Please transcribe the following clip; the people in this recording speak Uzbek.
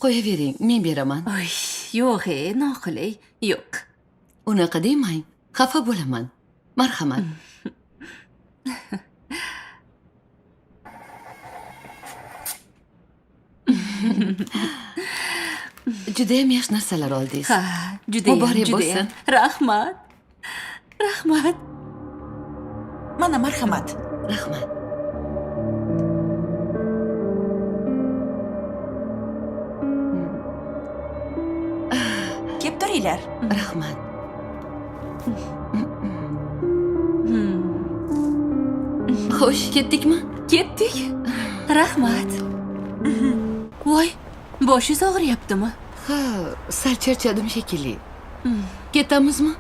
qo'yavering, men beraman. Oy, yo'q, noqulay. Yo'q. Unaqa demang, xafa bo'laman. Marhamat. Judayam yaxshi narsalar oldingiz. Ha, judayam, Muborak judayam. bo'lsin. Rahmat. Rahmat. Mana marhamat. Rahmat. Kelib turinglar. Rahmat. Xo'sh, ketdikmi? Ketdik. Rahmat. Voy, boshingiz og'riyaptimi? Ha, sal charchadim shekilli. Ketamizmi?